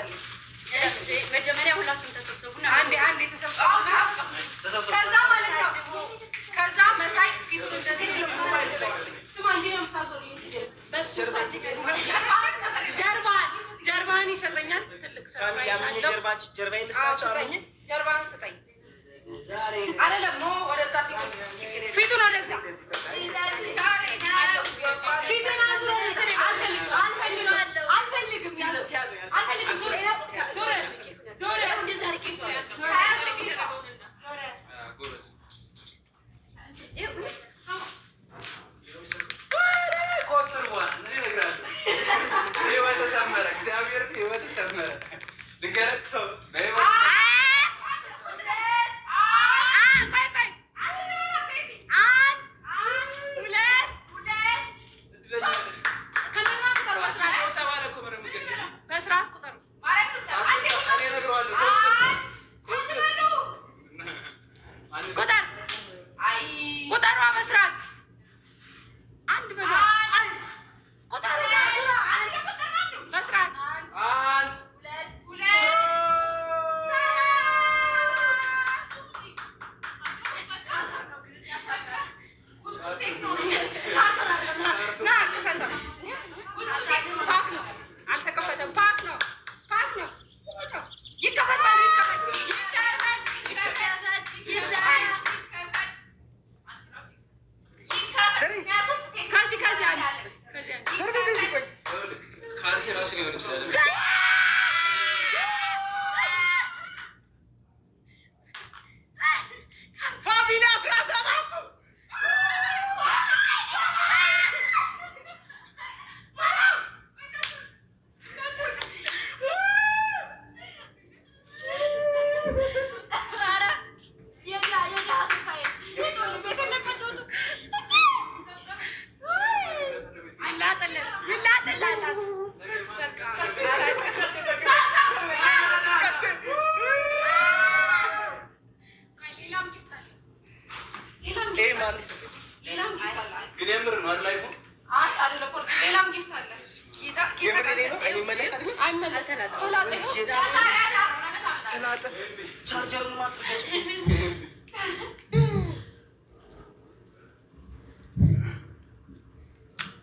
ክፈትልኝ። እሺ መጀመሪያ ሁላችሁም ተሰብሰቡና አንዴ ተሰብሰቡና ከዛ ማለት ነው። ከዛ መሳይ ፊቱን እንደዚህ ስማ እንዴ ነው የምታዞርልኝ? በሱ ጀርባን ይሰጠኛል። ትልቅ ሰርፕራይዝ አለው። ጀርባዬን ልስጣቸው አለኝ። ጀርባን ስጠኝ አይደለም ኖ ወደዛ ፊቱን ወደዛ ፊቱን አዙሮ አልፈልግም ዞር እንደዛ አድርጌ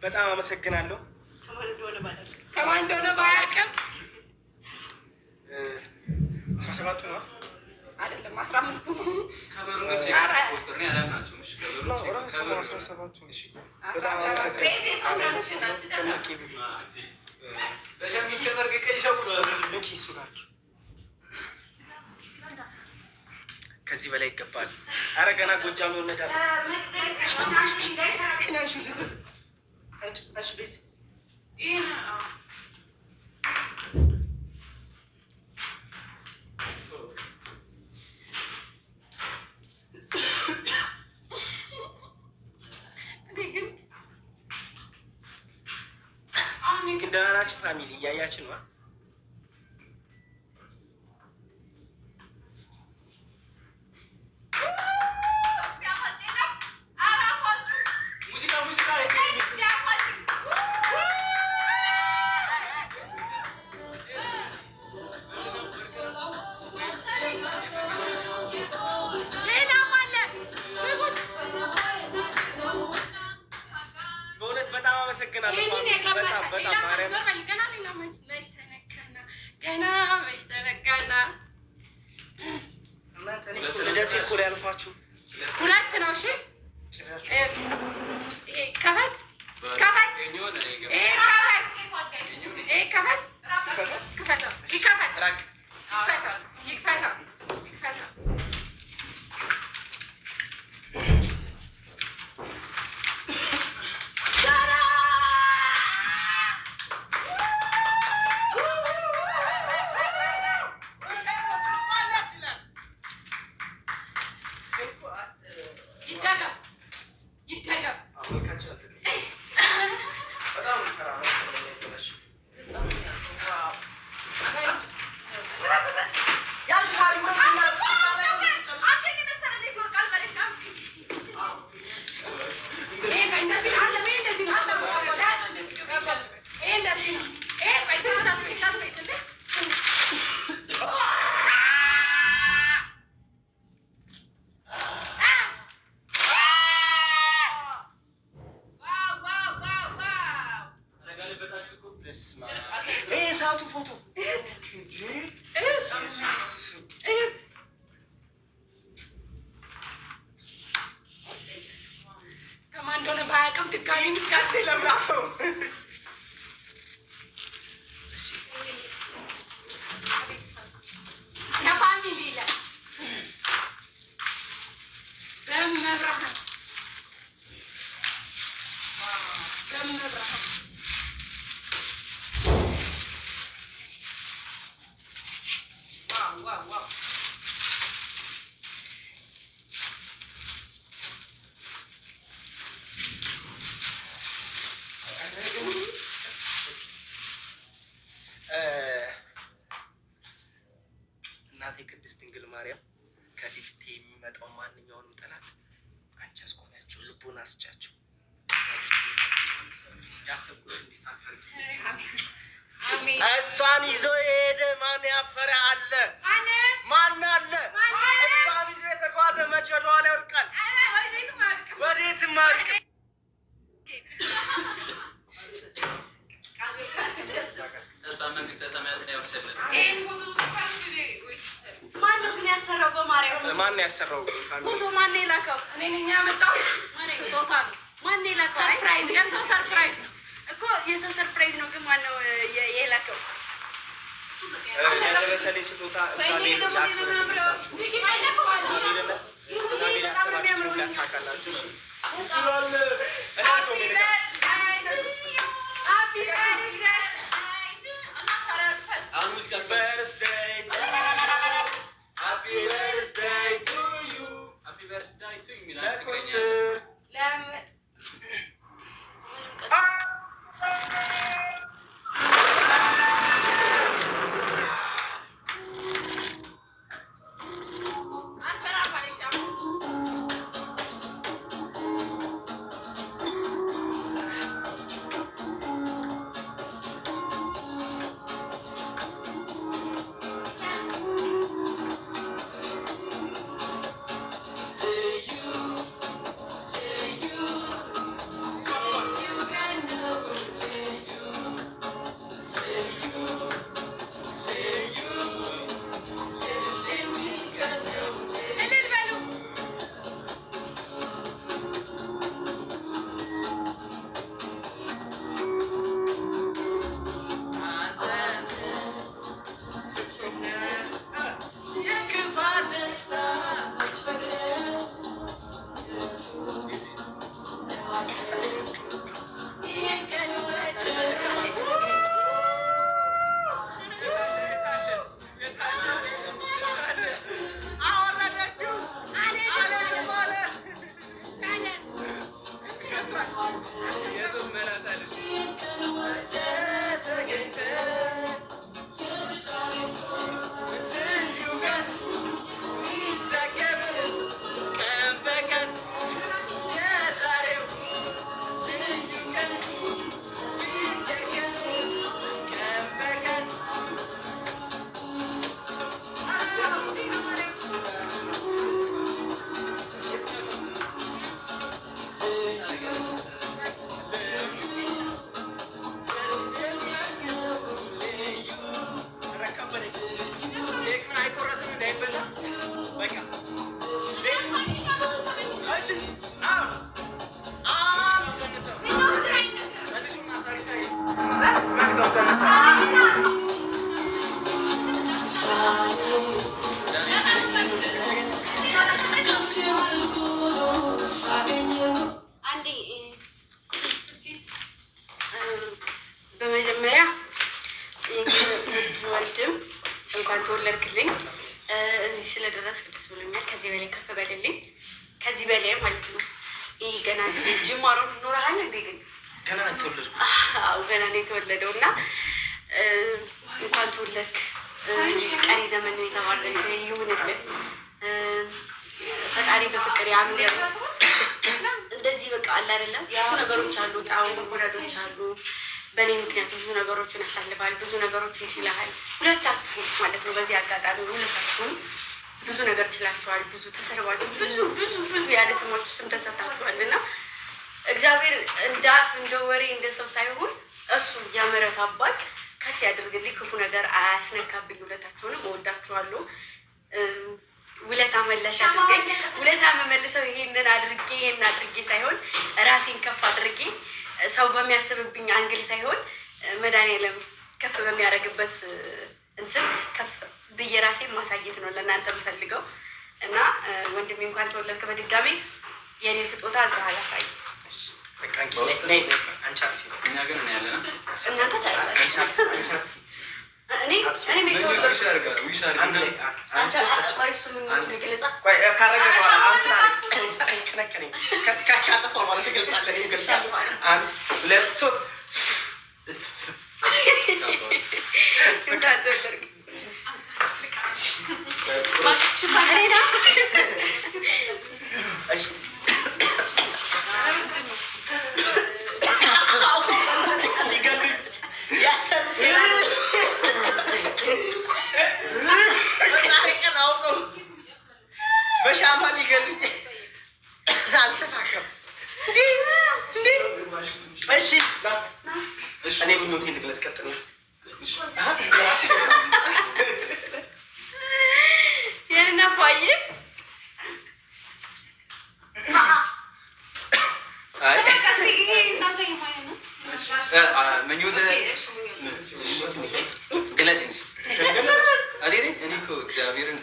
በጣም አመሰግናለሁ። ከማን እንደሆነ ባያውቅም 17 ነው አይደለም 15 ነው። ከዚህ በላይ ይገባል። ኧረ ገና ጎጃም ይወለዳል። ግን ደህና ናችሁ ፋሚሊ? እያያችሁ ነው። ሁለት ነው። እሺ ከፈት በድጋሚ ምስጋና ለምራፈው ከፋሚሊ ላይ በመብርሃን ዋው እናቴ ቅድስት ድንግል ማርያም ከፊቴ የሚመጣው ማንኛውንም ጠላት አንቺ አስቆሚያቸው፣ ልቡን አስጫቸው፣ ያሰብኩት እንዲሳካ። እሷን ይዞ የሄደ ማን ያፈረ አለ? ማን አለ? እሷን ይዞ የተጓዘ መቼ ወደኋላ ይወድቃል? ወዴትም አያልቅም። ማነው ግን ያሰራው? በማርያም ማን ያሰራው? ፎቶ ማን የላከው? እኔ ነኝ ያመጣሁት። ስጦታ ነው። ማን የላከው? ሰርፕራይዝ፣ የሰው ሰርፕራይዝ ነው እኮ የሰው ሰርፕራይዝ ነው። ግን ማነው የላከው? የደረሰልኝ ስጦታ እግዚአብሔር ያሰባችሁን ያሳካላችሁ። በመጀመሪያ ወንድም እንኳን ተወለድክልኝ። እዚህ ስለደረስክ ደስ ብሎኛል። ከዚህ በላይ ከፍ በልልኝ፣ ከዚህ በላይ ማለት ነው። ይህ ገና ጅማሮ ኖረሃል እንዴ? ግን ገና ተወለድኩ። አዎ ገና ነው የተወለደው እና እንኳን ተወለድክ። ቀሪ ዘመን የተባረከ ይሁንልህ። ፈጣሪ በፍቅር ያኑር። እንደዚህ በቃ አለ አይደለም፣ ብዙ ነገሮች አሉ፣ ጣውም ጉዳቶች አሉ። በእኔ ምክንያት ብዙ ነገሮችን ያሳልፋል፣ ብዙ ነገሮችን ችለሃል። ሁለታችሁም ማለት ነው። በዚህ አጋጣሚ ሁለታችሁም ብዙ ነገር ችላችኋል፣ ብዙ ተሰርባችሁ፣ ብዙ ብዙ ብዙ ያለ ስሞች ስም ተሰጥታችኋል እና እግዚአብሔር እንደ አፍ እንደ ወሬ እንደ ሰው ሳይሆን እሱ የምህረት አባት ከፍ ያድርግልኝ፣ ክፉ ነገር አያስነካብኝ። ሁለታችሁንም እወዳችኋለሁ። ውለታ መላሽ አድርገኝ። ውለታ መመልሰው ይሄንን አድርጌ ሳይሆን ራሴን ከፍ አድርጌ ሰው በሚያስብብኝ አንግል ሳይሆን መድኃኒዓለም ከፍ በሚያደርግበት እንትን ከፍ ብዬ ራሴን ማሳየት ነው ለእናንተ የምፈልገው እና ወንድሜ እንኳን ተወለድክ በድጋሚ የኔ ስጦታ እዛ አላሳይ በሻማ ሊገልኝ አልተሳካም። እሺ እኔ ምኞቴን ልግለጽ። ቀጥል። እግዚአብሔርን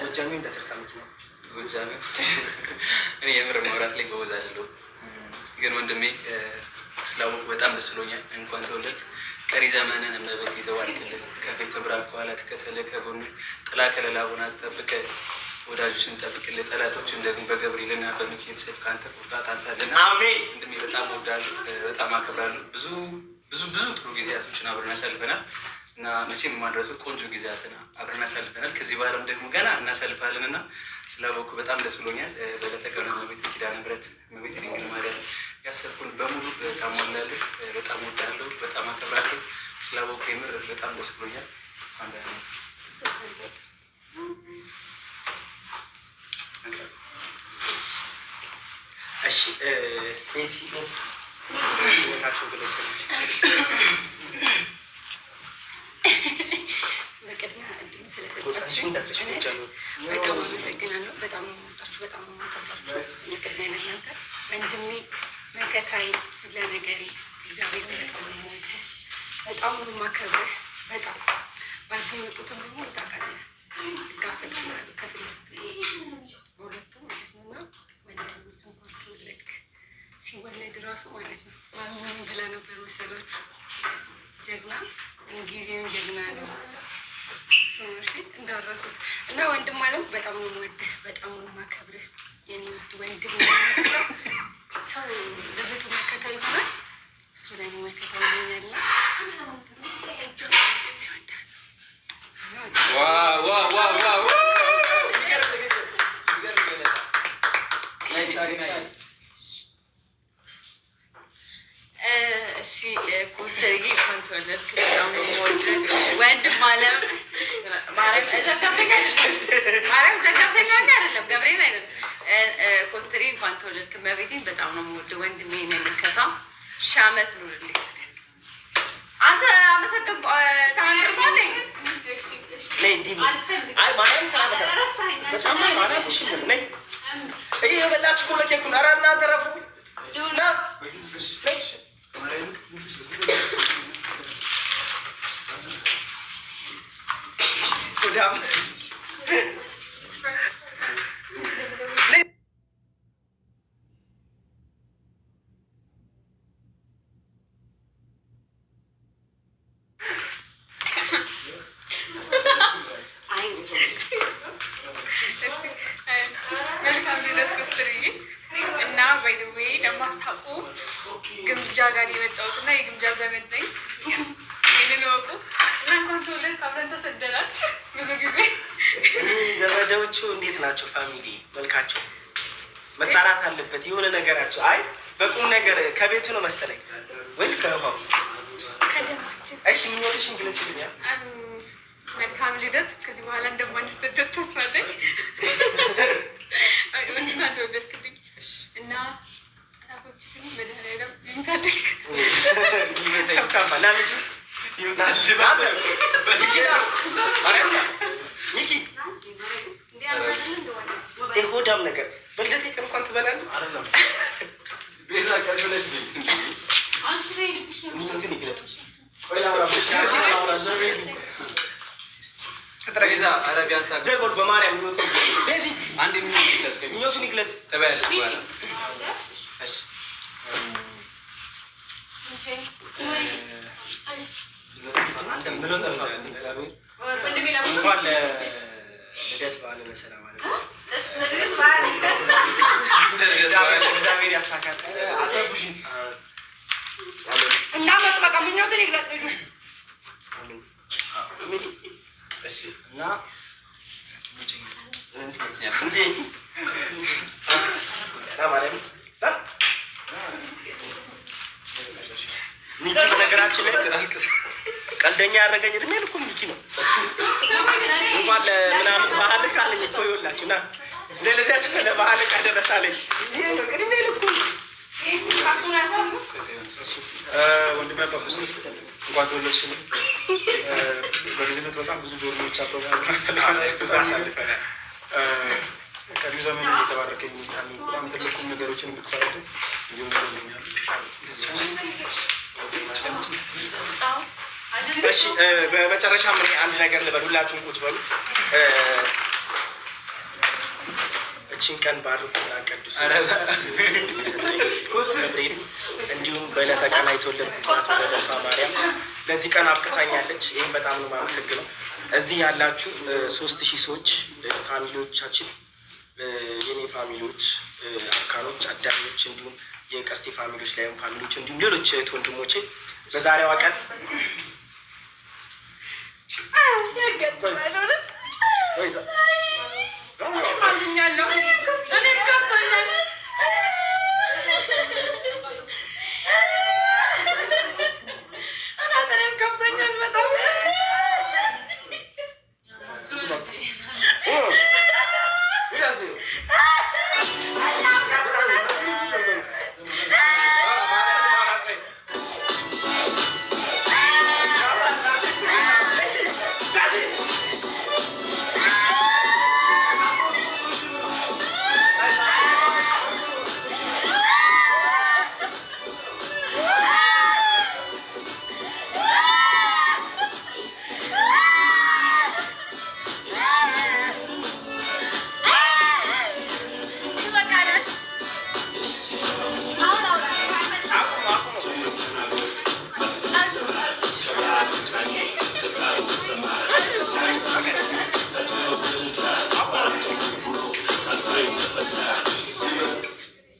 ጎጃሜ እንዳትረሳምች ነው። ጎጃሜ እኔ የምር ማውራት ላይ ጎበዝ አይደለሁም፣ ግን ወንድሜ ስላወቅ በጣም ደስ ብሎኛል። እንኳን ተወለድ። ቀሪ ዘመንን እመቤት የተባልክልን ከፊት ትብራክ ከኋላ ትከተልህ ከጎኑ ጥላ ከለላ ሆና ትጠብቅህ ወዳጆችን ጠብቅልህ ጠላቶችን ደግሞ በገብርኤልና በሚካኤል ሰይፍ ከአንተ ቁርጣት አንሳልና። አሜን። ወንድሜ በጣም እወዳለሁ፣ በጣም አከብራለሁ። ብዙ ጥሩ ጊዜያቶችን አብረን ያሳልፈናል እና መቼም የማድረሰው ቆንጆ ጊዜያትን አብረን ያሳልፈናል። ከዚህ በኋላም ደግሞ ገና እናሳልፋለን እና ስላወኩ በጣም ደስ ብሎኛል። በዕለተ ቀኑ እመቤት ኪዳነ ምሕረት እመቤት ድንግል ማርያም ያሰብኩን በሙሉ ታሟላለህ። በጣም እወዳለሁ፣ በጣም አከብራለሁ። ስላወኩ የምር በጣም ደስ ብሎኛል። እሺ ቤዚ ቦታቸው ግለጽ። በቅድሚያ እድሉ ስለሰጣችሁ በጣም አመሰግናለሁ። በጣም ነው በጣም ነው የማከብራችሁ። በቅድሚያ ለእናንተ ወንድሜ መከታዬ ለነገሬ እግዚአብሔር በጣም ነው የምወድህ፣ በጣም ነው የማከብርህ። በጣም ባንተ የመጡትን ደግሞ ታውቃለህ እጋፈጣለሁ ከፊት በሁለቱ ማለት ነው እና ወንድሜ እንኳን ተወለድክ ሲወለድ ራሱ ማለት ነው ማንም ብላ ነበር መሰላችሁ ጀግና ጊዜም ጀግና ነው እሺ እንዳረሱት እና ወንድም ማለት በጣም ነው የምወድህ፣ በጣም ነው የማከብርህ። የኔ ወንድም ሰው ለቤቱ መከታ ይሆናል፣ እሱ ለኔ መከታ ይሆናል። እሺ ኮስተርዬ እንኳን ተወለድክ። በጣም ነው የምወድህ ወንድም አለም ማርያም ዘጋብተኛ አይደለም ገብርኤል አይደለም። ኮስተርዬ እንኳን ተወለድክ። እመቤቴን በጣም ነው የምወድህ ወንድሜ ነኝ። ልከታ ሺህ ዓመት ኑርልኝ። አንተ አመሰግን ታንርባለ የበላችሁ እኮ ለኬኩን። ኧረ እናንተ ረፉ ግምጃ ጋር የመጣሁት እና የግምጃ ዘመን ነኝ። ይህንን ወቁ እና እንኳን ተወለድክ። አብረን ተሰደናል ብዙ ጊዜ። ዘመዶቹ እንዴት ናቸው? ፋሚሊ መልካቸው መጣራት አለበት የሆነ ነገራቸው። አይ በቁም ነገር ከቤቱ ነው መሰለኝ ወይስ ከውሃው? እሺ ምኞትሽን ግለጭልኛል። መልካም ልደት። ከዚህ በኋላ እንደማንሰደድ ተስፋ አለኝ። እንኳን ተወለድክልኝ እና እናቶች ግን መድኃኒዓለም ይምታደግ ሆዳም ነገር በልደቴ ቀን እንኳን ትበላለህ አይደለም? በማርያም ምኞቱን ይግለጽ። እንኳን ለልደት በዓል በሰላም አለ። እግዚአብሔር ያሳካል። እንዳመጥ በቃ ምኞትን ይግለጽ ልጁ እና በነገራችን ላይ ቀልደኛ ያደረገኝ እድሜ ልኩ ሚኪ ነው። እንኳን ለምናምን ባህል ካለኝ እኮ ይኸውላችሁ እና ለልደት ለባህል ካደረሳለኝ እድሜ ልኩ ወንድሜ አባብስ እንኳን ተወለድሽልኝ። በልጅነት በጣም ብዙ ዶርሞች አሳልፈናል። ቀሪ ዘመን እየተባረከኝ በጣም ትልቁም ነገሮችን የምትሰራቱ እንዲሁም ይሆኛል። እሺ በመጨረሻም እኔ አንድ ነገር ልበል። ሁላችሁም ቁጭ በሉ። እቺን ቀን ባርኩና ቀድሱ። ገብርኤል እንዲሁም በዕለተ ቀን የተወለድኩባት ወለተ ማርያም ለዚህ ቀን አብቅታኛለች። ይህም በጣም ነው የማመሰግነው። እዚህ ያላችሁ 3000 ሰዎች ፋሚሊዎቻችን፣ የኔ ፋሚሊዎች፣ አርካኖች፣ አዳሚዎች እንዲሁም የቀስቴ ፋሚሊዎች ላይም ፋሚሊዎች እንዲሁም ሌሎች እህት ወንድሞቼ በዛሬዋ ቀን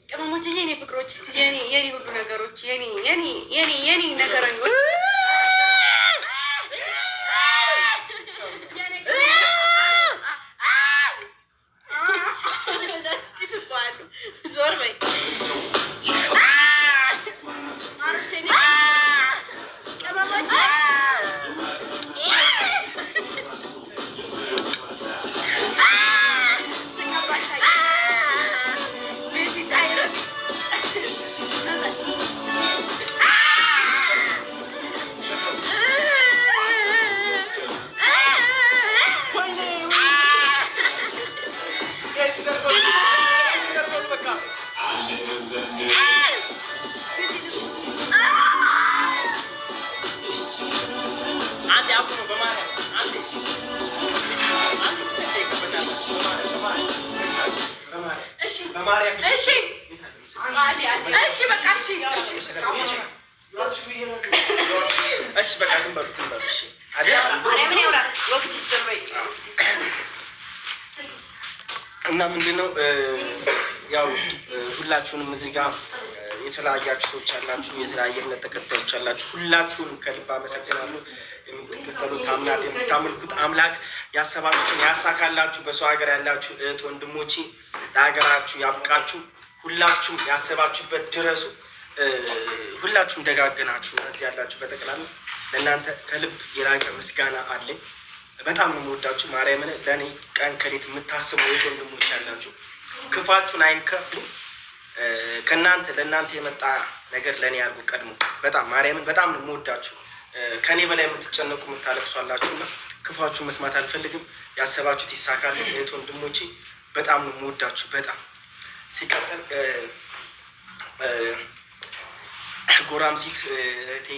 ቅመሞች የኔ ፍቅሮች የኔ ሁሉ ነገሮች የኔ ነገረኞች ዞር በይ እሺ በቃ ዝም በሉ። እሺ እና ምንድነው ያው ሁላችሁንም እዚህ ጋር የተለያያችሁ ሰዎች አላችሁ፣ የተለያየ እምነት ተከታዮች አላችሁ። ሁላችሁንም ከልብ አመሰግናለሁ። የምትከተሉት አምላክ የምታመልኩት አምላክ ያሰባችሁትን ያሳካላችሁ። በሰው ሀገር ያላችሁ እህት ወንድሞቼ ለሀገራችሁ ያብቃችሁ። ሁላችሁም ያሰባችሁበት ድረሱ። ሁላችሁም ደጋግናችሁ እዚህ ያላችሁ በጠቅላላ ለእናንተ ከልብ የላቀ ምስጋና አለኝ። በጣም ነው የምወዳችሁ። ማርያምን ለእኔ ቀን ከሌት የምታስቡ እህት ወንድሞች ያላችሁ ክፋችሁን አይንከብኝ። ከእናንተ ለእናንተ የመጣ ነገር ለእኔ ያርጉ ቀድሞ። በጣም ማርያምን በጣም ነው የምወዳችሁ። ከኔ በላይ የምትጨነቁ የምታለቅሱ አላችሁና ክፋችሁ መስማት አልፈልግም። ያሰባችሁት ይሳካል። እህት ወንድሞቼ በጣም ነው የምወዳችሁ። በጣም ሲቀጥል ጎራምሲት እህቴ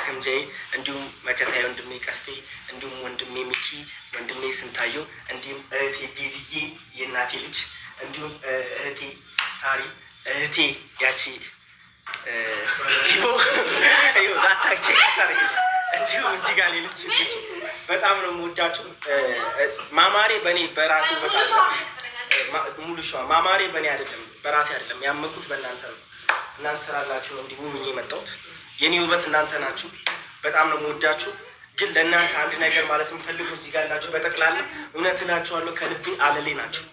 ግምጃዬ፣ እንዲሁም መከታዬ ወንድሜ ቀስቴ፣ እንዲሁም ወንድሜ ሚኪ፣ ወንድሜ ስንታየው፣ እንዲሁም እህቴ ቤዝዬ የእናቴ ልጅ፣ እንዲሁም እህቴ ሳሪ፣ እህቴ ያቺ ላታች እንዲሁም እዚህ ጋር ሌሎች ልጅ በጣም ነው የምወዳችሁ። ማማሬ በእኔ በራሴ ቦታ ሙሉ ሸዋ ማማሬ በእኔ አይደለም በራሴ አይደለም ያመንኩት በእናንተ ነው። እናንተ ስላላችሁ እንዲሁ ምን የመጣሁት የኔ ውበት እናንተ ናችሁ። በጣም ነው የምወዳችሁ። ግን ለእናንተ አንድ ነገር ማለት የምፈልገው እዚህ ጋር ያላችሁ በጠቅላላ እውነት እላችኋለሁ ከልቤ አለሌ ናችሁ።